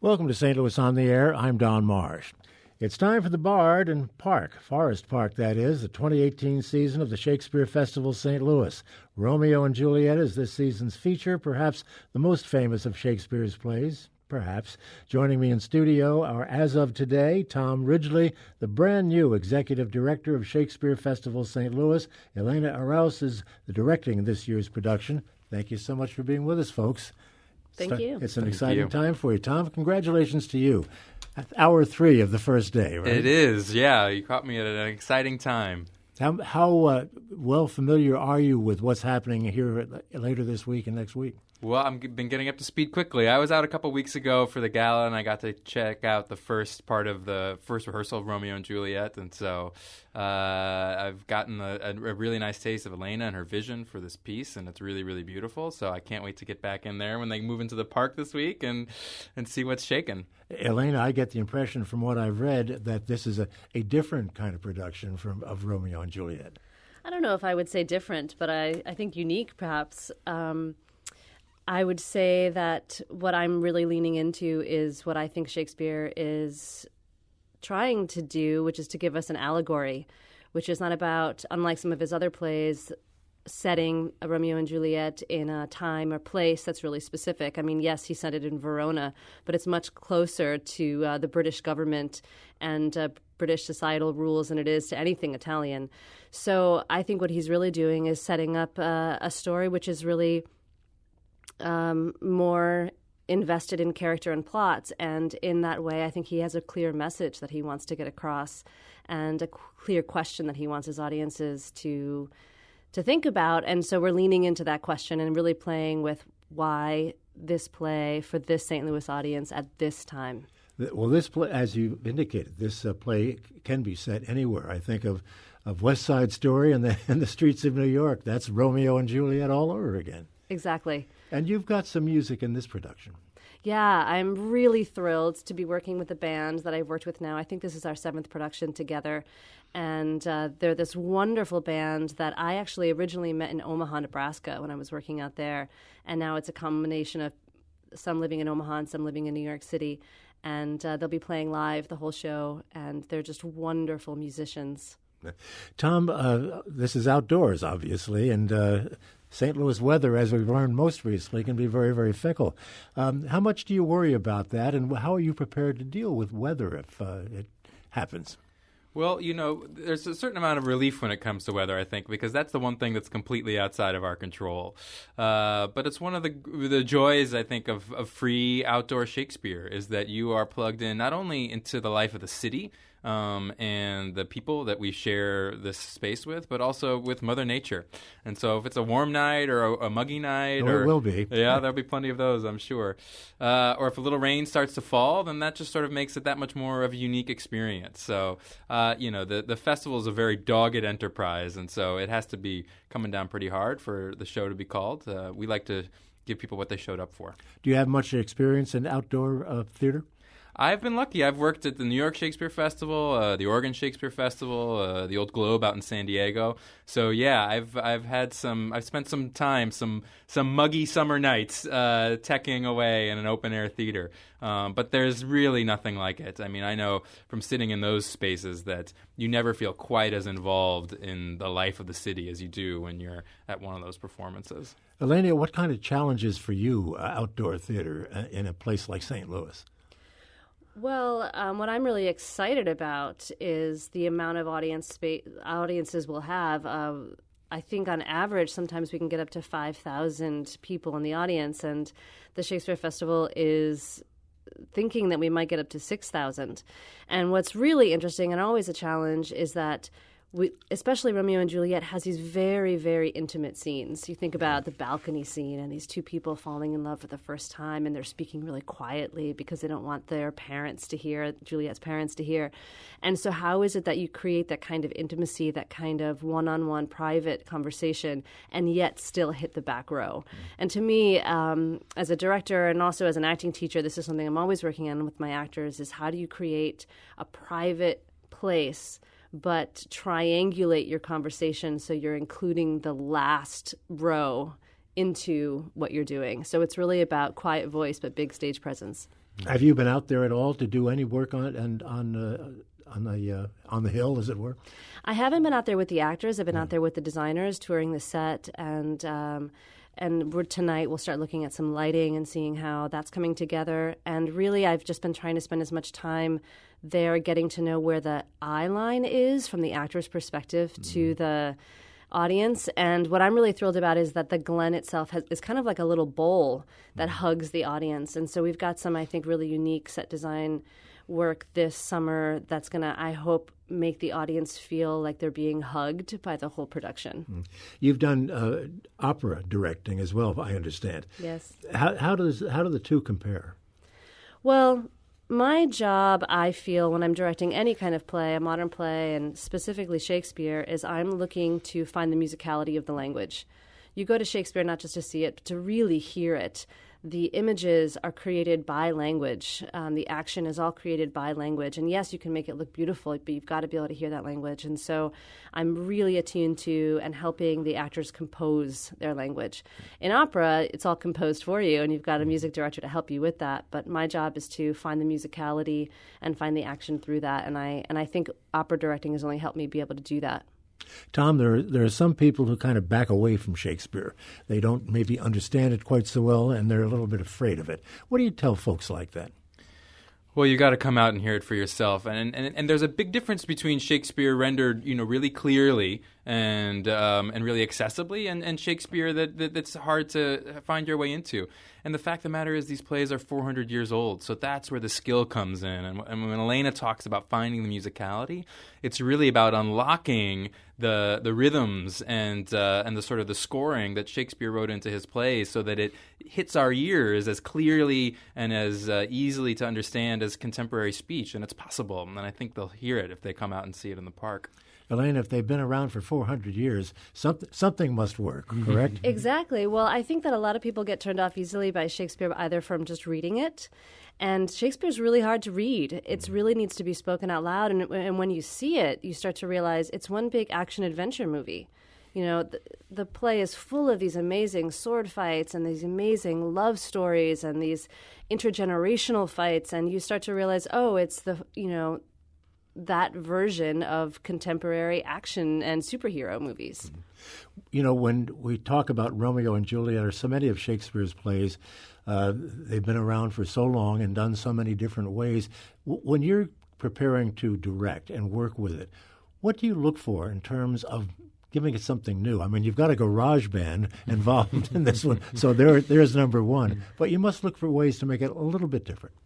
Welcome to St. Louis on the Air. I'm Don Marsh. It's time for the Bard and Forest Park, that is, the 2018 season of the Shakespeare Festival St. Louis. Romeo and Juliet is this season's feature, perhaps the most famous of Shakespeare's plays. Perhaps. Joining me in studio are, as of today, Tom Ridgely, the brand new Executive Director of Shakespeare Festival St. Louis. Elena Arauz is directing this year's production. Thank you so much for being with us, folks. Thank you. It's an exciting time for you. Tom, congratulations to you. Hour 3 of the first day, right? It is, yeah. You caught me at an exciting time. How well familiar are you with what's happening here later this week and next week? Well, I've been getting up to speed quickly. I was out a couple weeks ago for the gala, and I got to check out the first part of the first rehearsal of Romeo and Juliet. And so I've gotten a really nice taste of Elena and her vision for this piece, and it's really, really beautiful. So I can't wait to get back in there when they move into the park this week and see what's shaking. Elena, I get the impression from what I've read that this is a different kind of production of Romeo and Juliet. I don't know if I would say different, but I think unique, perhaps. I would say that what I'm really leaning into is what I think Shakespeare is trying to do, which is to give us an allegory, which is not about, unlike some of his other plays, setting a Romeo and Juliet in a time or place that's really specific. I mean, yes, he set it in Verona, but it's much closer to the British government and British societal rules than it is to anything Italian. So I think what he's really doing is setting up a story which is really more invested in character and plots, and in that way I think he has a clear message that he wants to get across and a clear question that he wants his audiences to think about. And so we're leaning into that question and really playing with why this play for this St. Louis audience at this time. Well, this play, as you indicated, this play can be set anywhere. I think of West Side Story and the streets of New York. That's Romeo and Juliet all over again. Exactly. And you've got some music in this production. Yeah, I'm really thrilled to be working with the band that I've worked with now. I think this is our 7th production together. And they're this wonderful band that I actually originally met in Omaha, Nebraska when I was working out there. And now it's a combination of some living in Omaha and some living in New York City. And they'll be playing live the whole show. And they're just wonderful musicians. Tom, this is outdoors, obviously, and St. Louis weather, as we've learned most recently, can be very, very fickle. How much do you worry about that, and how are you prepared to deal with weather if it happens? Well, there's a certain amount of relief when it comes to weather, I think, because that's the one thing that's completely outside of our control. But it's one of the joys, I think, of free outdoor Shakespeare is that you are plugged in not only into the life of the city, and the people that we share this space with, but also with Mother Nature. And so if it's a warm night or a muggy night... it will be. Yeah, there'll be plenty of those, I'm sure. Or if a little rain starts to fall, then that just sort of makes it that much more of a unique experience. So, the festival is a very dogged enterprise, and so it has to be coming down pretty hard for the show to be called. We like to give people what they showed up for. Do you have much experience in outdoor theater? I've been lucky. I've worked at the New York Shakespeare Festival, the Oregon Shakespeare Festival, the Old Globe out in San Diego. So yeah, I've spent some time, some muggy summer nights, teching away in an open air theater. But there's really nothing like it. I mean, I know from sitting in those spaces that you never feel quite as involved in the life of the city as you do when you're at one of those performances. Elena, what kind of challenges for you outdoor theater in a place like St. Louis? Well, what I'm really excited about is the amount of audiences we'll have. I think on average, sometimes we can get up to 5,000 people in the audience, and the Shakespeare Festival is thinking that we might get up to 6,000. And what's really interesting and always a challenge is that especially Romeo and Juliet has these very, very intimate scenes. You think about the balcony scene and these two people falling in love for the first time, and they're speaking really quietly because they don't want their parents to hear, Juliet's parents to hear. And so how is it that you create that kind of intimacy, that kind of one-on-one private conversation, and yet still hit the back row? And to me, as a director and also as an acting teacher, this is something I'm always working on with my actors, is how do you create a private place but triangulate your conversation so you're including the last row into what you're doing. So it's really about quiet voice but big stage presence. Have you been out there at all to do any work on it and on the hill, as it were? I haven't been out there with the actors. I've been out there with the designers, touring the set, and tonight we'll start looking at some lighting and seeing how that's coming together. And really, I've just been trying to spend as much time there getting to know where the eye line is from the actor's perspective to the audience. And what I'm really thrilled about is that the Glen itself is kind of like a little bowl that hugs the audience. And so we've got some, I think, really unique set design work this summer that's going to, I hope, make the audience feel like they're being hugged by the whole production. You've done opera directing as well, if I understand. Yes. How do the two compare? Well, my job, I feel, when I'm directing any kind of play, a modern play, and specifically Shakespeare, is I'm looking to find the musicality of the language. You go to Shakespeare not just to see it, but to really hear it. The images are created by language. The action is all created by language. And yes, you can make it look beautiful, but you've got to be able to hear that language. And so I'm really attuned to and helping the actors compose their language. In opera, it's all composed for you, and you've got a music director to help you with that. But my job is to find the musicality and find the action through that. And I think opera directing has only helped me be able to do that. Tom, there are some people who kind of back away from Shakespeare. They don't maybe understand it quite so well, and they're a little bit afraid of it. What do you tell folks like that? Well, you got to come out and hear it for yourself, and there's a big difference between Shakespeare rendered, really clearly and really accessibly, and Shakespeare that's hard to find your way into. And the fact of the matter is, these plays are 400 years old, so that's where the skill comes in. And when Elena talks about finding the musicality, it's really about unlocking the rhythms and the sort of the scoring that Shakespeare wrote into his plays, so that it hits our ears as clearly and as easily to understand as contemporary speech. And it's possible, and I think they'll hear it if they come out and see it in the park. Elaine, if they've been around for 400 years, something must work, correct? Exactly. Well, I think that a lot of people get turned off easily by Shakespeare either from just reading it, and Shakespeare's really hard to read. It really needs to be spoken out loud, and when you see it, you start to realize it's one big action-adventure movie. The play is full of these amazing sword fights and these amazing love stories and these intergenerational fights, and you start to realize, it's that version of contemporary action and superhero movies. When we talk about Romeo and Juliet or so many of Shakespeare's plays, they've been around for so long and done so many different ways. When you're preparing to direct and work with it, what do you look for in terms of giving it something new? I mean, you've got a garage band involved in this one, so there's number one. But you must look for ways to make it a little bit different.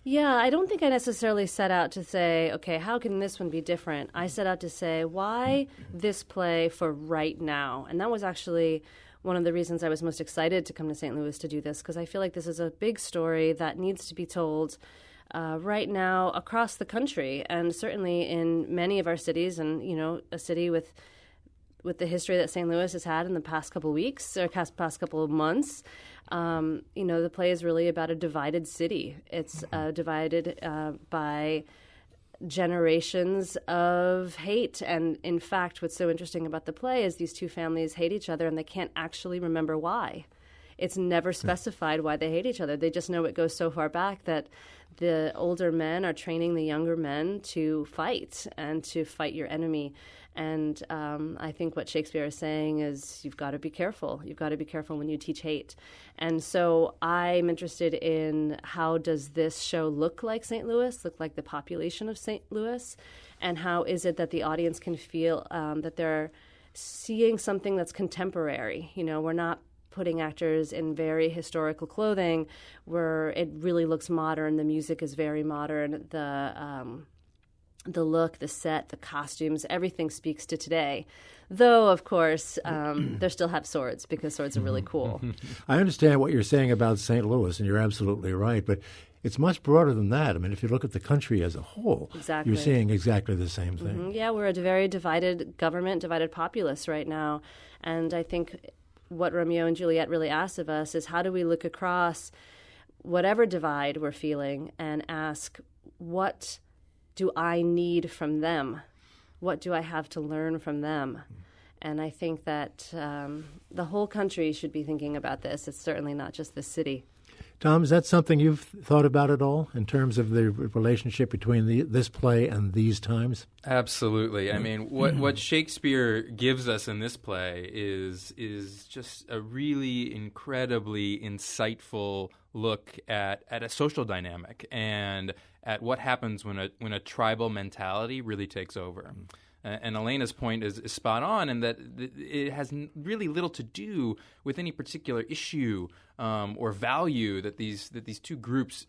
Yeah, I don't think I necessarily set out to say, okay, how can this one be different? I set out to say, why this play for right now? And that was actually one of the reasons I was most excited to come to St. Louis to do this, because I feel like this is a big story that needs to be told right now across the country, and certainly in many of our cities, and, a city with the history that St. Louis has had in the past couple of weeks or past couple of months. The play is really about a divided city. It's divided by generations of hate. And in fact, what's so interesting about the play is these two families hate each other and they can't actually remember why. It's never specified why they hate each other. They just know it goes so far back that the older men are training the younger men to fight and to fight your enemy. And I think what Shakespeare is saying is you've got to be careful. You've got to be careful when you teach hate. And so I'm interested in how does this show look like St. Louis, look like the population of St. Louis, and how is it that the audience can feel that they're seeing something that's contemporary. We're not putting actors in very historical clothing where it really looks modern. The music is very modern. The look, the set, the costumes, everything speaks to today. Though, of course, they still have swords because swords are really cool. I understand what you're saying about St. Louis, and you're absolutely right. But it's much broader than that. I mean, if you look at the country as a whole, exactly. You're seeing exactly the same thing. Mm-hmm. Yeah, we're a very divided government, divided populace right now. And I think what Romeo and Juliet really asks of us is how do we look across whatever divide we're feeling and ask, what do I need from them? What do I have to learn from them? And I think that the whole country should be thinking about this. It's certainly not just the city. Tom, is that something you've thought about at all in terms of the relationship between this play and these times? Absolutely. I mean, what Shakespeare gives us in this play is just a really incredibly insightful look at a social dynamic and at what happens when a tribal mentality really takes over. And Elena's point is spot on in that it has really little to do with any particular issue or value that these two groups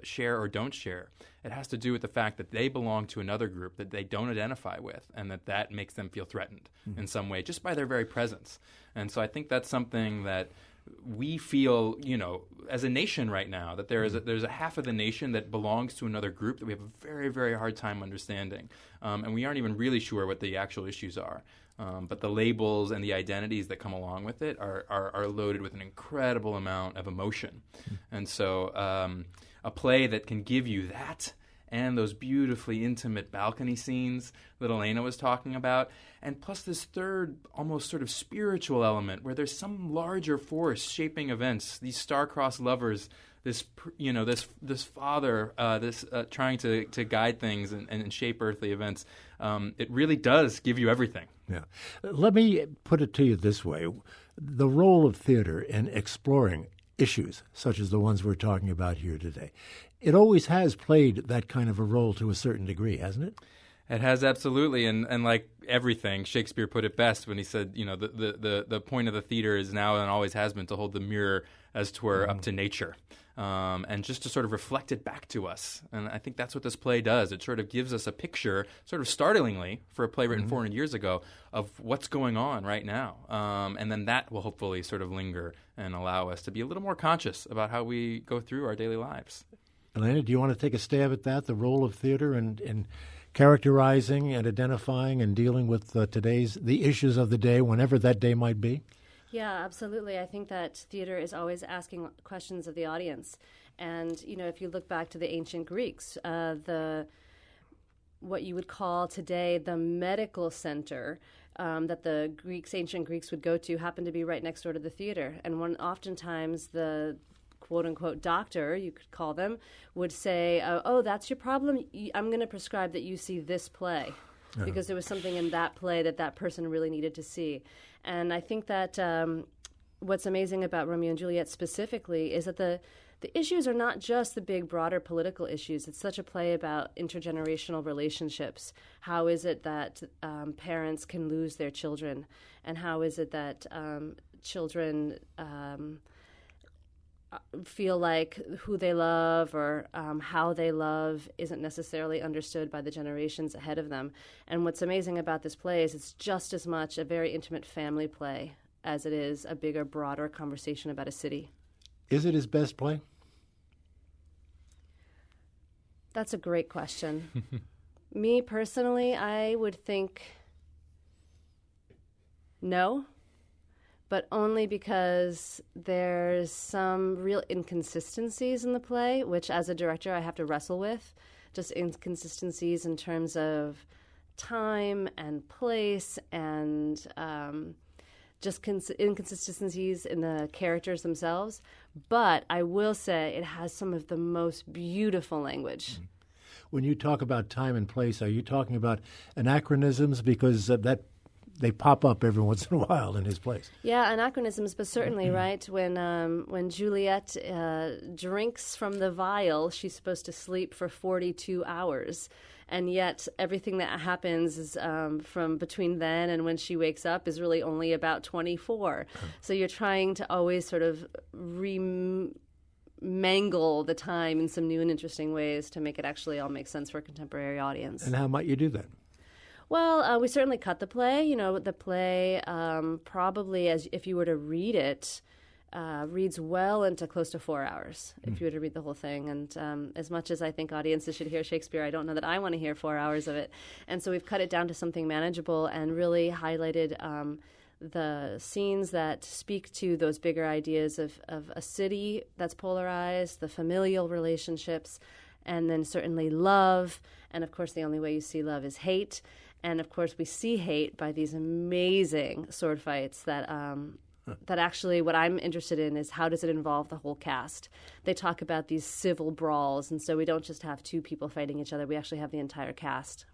share or don't share. It has to do with the fact that they belong to another group that they don't identify with, and that makes them feel threatened in some way just by their very presence. And so I think that's something that we feel, as a nation right now, that there's a half of the nation that belongs to another group that we have a very, very hard time understanding. And we aren't even really sure what the actual issues are. But the labels and the identities that come along with it are loaded with an incredible amount of emotion. And so a play that can give you that and those beautifully intimate balcony scenes that Elena was talking about, and plus this third, almost sort of spiritual element where there's some larger force shaping events. These star-crossed lovers, this father, trying to guide things and shape earthly events. It really does give you everything. Yeah. Let me put it to you this way: the role of theater in exploring issues such as the ones we're talking about here today. It always has played that kind of a role to a certain degree, hasn't it? It has, absolutely, and like everything, Shakespeare put it best when he said, the point of the theater is now and always has been to hold the mirror as 'twere up to nature, and just to sort of reflect it back to us. And I think that's what this play does. It sort of gives us a picture, sort of startlingly, for a play written 400 years ago, of what's going on right now. And then that will hopefully sort of linger and allow us to be a little more conscious about how we go through our daily lives. Elena, do you want to take a stab at that, the role of theater in characterizing and identifying and dealing with the issues of the day, whenever that day might be? Yeah, absolutely. I think that theater is always asking questions of the audience. And, if you look back to the ancient Greeks, what you would call today the medical center that the ancient Greeks would go to happened to be right next door to the theater. And oftentimes the quote-unquote doctor, you could call them, would say, oh, that's your problem? I'm going to prescribe that you see this play. Because there was something in that play that person really needed to see. And I think that what's amazing about Romeo and Juliet specifically is that the issues are not just the big, broader political issues. It's such a play about intergenerational relationships. How is it that parents can lose their children? And how is it that children feel like who they love or how they love isn't necessarily understood by the generations ahead of them. And what's amazing about this play is it's just as much a very intimate family play as it is a bigger, broader conversation about a city. Is it his best play? That's a great question. Me, personally, I would think no. But only because there's some real inconsistencies in the play, which as a director I have to wrestle with. Just inconsistencies in terms of time and place and just inconsistencies in the characters themselves. But I will say it has some of the most beautiful language. When you talk about time and place, are you talking about anachronisms? Because they pop up every once in a while in his plays. Yeah, anachronisms, but certainly, right? When Juliet drinks from the vial, she's supposed to sleep for 42 hours. And yet everything that happens is from between then and when she wakes up is really only about 24. So you're trying to always sort of mangle the time in some new and interesting ways to make it actually all make sense for a contemporary audience. And how might you do that? Well, we certainly cut the play. The play probably, as if you were to read it, reads well into close to 4 hours if you were to read the whole thing. And as much as I think audiences should hear Shakespeare, I don't know that I want to hear 4 hours of it. And so we've cut it down to something manageable and really highlighted the scenes that speak to those bigger ideas of a city that's polarized, the familial relationships, and then certainly love. And, of course, the only way you see love is hate. And, of course, we see hate by these amazing sword fights that that actually what I'm interested in is how does it involve the whole cast. They talk about these civil brawls, and so we don't just have two people fighting each other. We actually have the entire cast.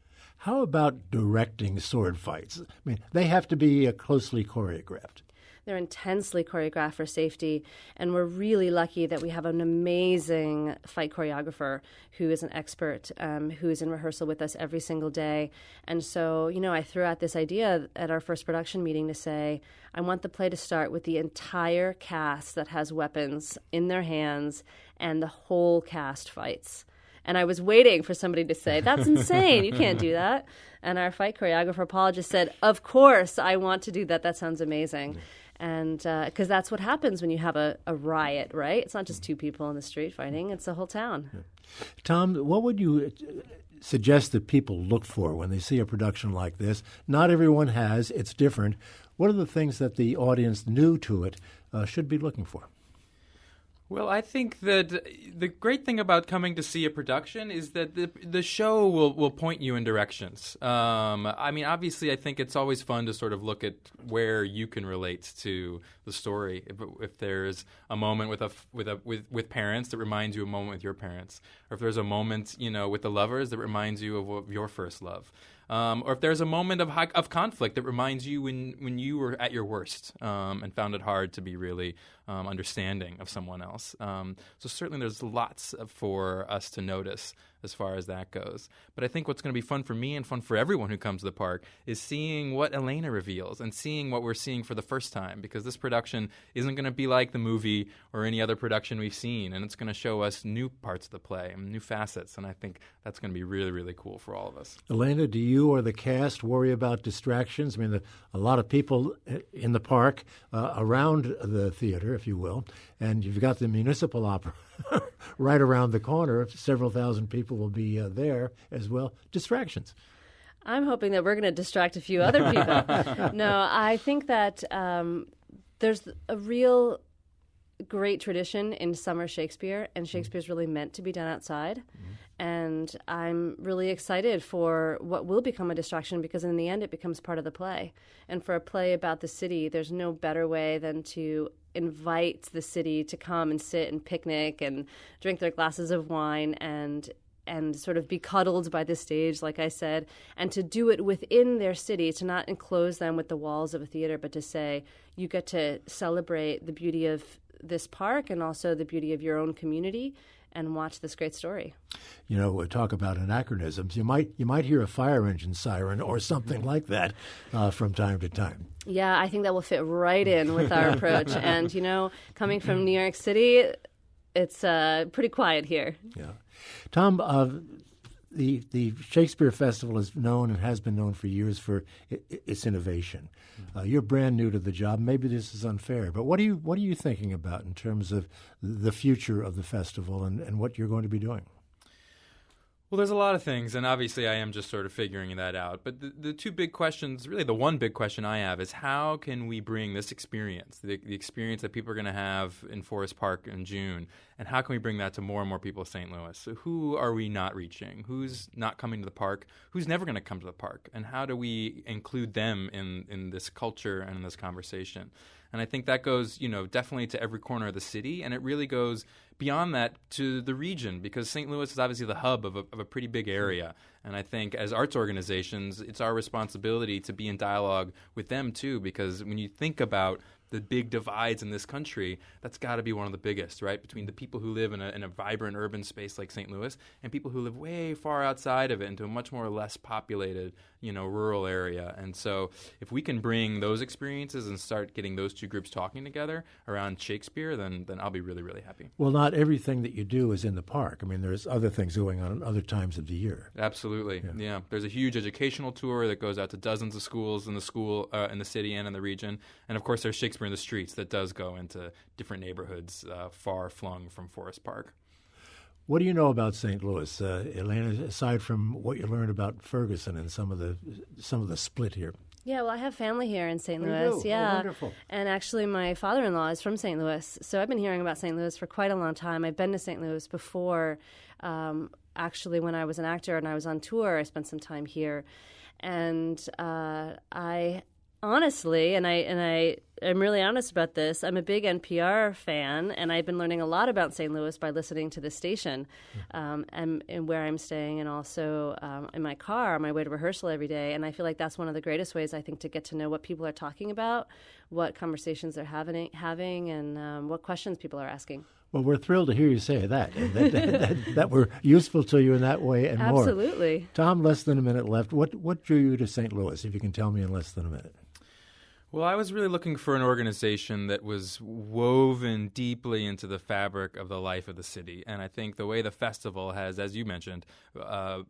How about directing sword fights? I mean, they have to be closely choreographed. They're intensely choreographed for safety, and we're really lucky that we have an amazing fight choreographer who is an expert, who is in rehearsal with us every single day. And so, I threw out this idea at our first production meeting to say, I want the play to start with the entire cast that has weapons in their hands, and the whole cast fights. And I was waiting for somebody to say, that's insane, you can't do that. And our fight choreographer, Paul, just said, of course, I want to do that. That sounds amazing. And because that's what happens when you have a riot, right? It's not just two people in the street fighting, it's the whole town. Tom, what would you suggest that people look for when they see a production like this? Not everyone has. It's different. What are the things that the audience new to it should be looking for? Well, I think that the great thing about coming to see a production is that the show will point you in directions. I mean, obviously, I think it's always fun to sort of look at where you can relate to the story. If there's a moment with parents that reminds you of a moment with your parents, or if there's a moment with the lovers that reminds you of your first love. Or if there's a moment of conflict that reminds you when you were at your worst and found it hard to be really understanding of someone else. So certainly there's lots for us to notice as far as that goes. But I think what's going to be fun for me and fun for everyone who comes to the park is seeing what Elena reveals and seeing what we're seeing for the first time, because this production isn't going to be like the movie or any other production we've seen, and it's going to show us new parts of the play and new facets, and I think that's going to be really, really cool for all of us. Elena, do you or the cast worry about distractions? I mean, a lot of people in the park around the theater, if you will, and you've got the municipal opera right around the corner. Several thousand people will be there as well. Distractions. I'm hoping that we're going to distract a few other people. No, I think that there's a real great tradition in summer Shakespeare, and Shakespeare's really meant to be done outside. Mm-hmm. And I'm really excited for what will become a distraction, because in the end it becomes part of the play. And for a play about the city, there's no better way than to invite the city to come and sit and picnic and drink their glasses of wine and sort of be cuddled by the stage, like I said, and to do it within their city, to not enclose them with the walls of a theater, but to say you get to celebrate the beauty of this park and also the beauty of your own community and watch this great story. We talk about anachronisms. You might hear a fire engine siren or something like that from time to time. Yeah, I think that will fit right in with our approach. And, coming from New York City, it's pretty quiet here. Yeah. Tom, the Shakespeare Festival is known and has been known for years for its innovation. You're brand new to the job. Maybe this is unfair, but what are you thinking about in terms of the future of the festival and what you're going to be doing? Well, there's a lot of things, and obviously I am just sort of figuring that out. But the two big questions, really the one big question I have is how can we bring this experience, the experience that people are going to have in Forest Park in June, and how can we bring that to more and more people of St. Louis? So who are we not reaching? Who's not coming to the park? Who's never going to come to the park? And how do we include them in this culture and in this conversation? And I think that goes, definitely to every corner of the city, and it really goes beyond that to the region, because St. Louis is obviously the hub of a pretty big area. And I think as arts organizations, it's our responsibility to be in dialogue with them too, because when you think about the big divides in this country, that's got to be one of the biggest, right? Between the people who live in a vibrant urban space like St. Louis and people who live way far outside of it into a much more or less populated, rural area. And so if we can bring those experiences and start getting those two groups talking together around Shakespeare, then I'll be really, really happy. Well, not everything that you do is in the park. I mean, there's other things going on at other times of the year. Absolutely. Yeah. There's a huge educational tour that goes out to dozens of schools in the city and in the region. And of course, there's Shakespeare in the Streets that does go into different neighborhoods far flung from Forest Park. What do you know about St. Louis, Elena, aside from what you learned about Ferguson and some of the split here? Yeah, well, I have family here in St. You Louis. do? Yeah, Oh, wonderful. And actually, my father-in-law is from St. Louis, so I've been hearing about St. Louis for quite a long time. I've been to St. Louis before. Actually, when I was an actor and I was on tour, I spent some time here, and I Honestly, and I am really honest about this, I'm a big NPR fan, and I've been learning a lot about St. Louis by listening to this station, and where I'm staying, and also in my car on my way to rehearsal every day. And I feel like that's one of the greatest ways, I think, to get to know what people are talking about, what conversations they're having, and what questions people are asking. Well, we're thrilled to hear you say that, and that we're useful to you in that way and more. Absolutely. Tom, less than a minute left. What drew you to St. Louis, if you can tell me in less than a minute? Well, I was really looking for an organization that was woven deeply into the fabric of the life of the city. And I think the way the festival has, as you mentioned,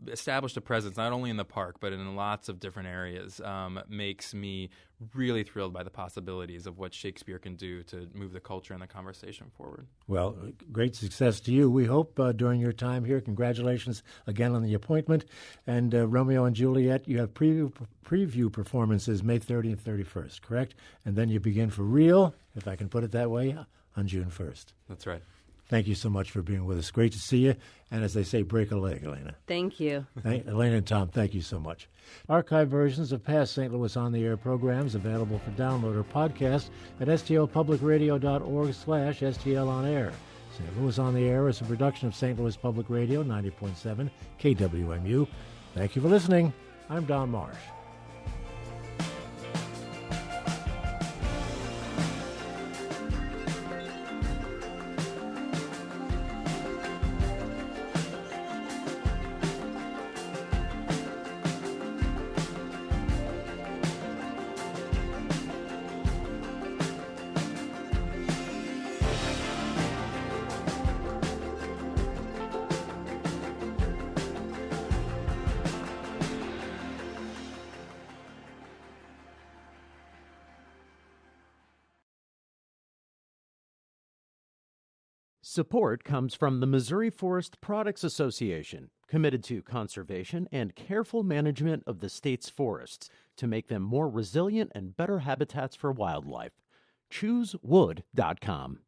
established a presence not only in the park but in lots of different areas makes me really thrilled by the possibilities of what Shakespeare can do to move the culture and the conversation forward. Well, great success to you. We hope during your time here. Congratulations again on the appointment. And Romeo and Juliet, you have preview performances May 30th and 31st, correct? And then you begin for real, if I can put it that way, on June 1st. That's right. Thank you so much for being with us. Great to see you. And as they say, break a leg, Elena. Thank you. Elena and Tom, thank you so much. Archive versions of past St. Louis On the Air programs available for download or podcast at stlpublicradio.org/STLonair. St. Louis On the Air is a production of St. Louis Public Radio, 90.7 KWMU. Thank you for listening. I'm Don Marsh. Support comes from the Missouri Forest Products Association, committed to conservation and careful management of the state's forests to make them more resilient and better habitats for wildlife. ChooseWood.com.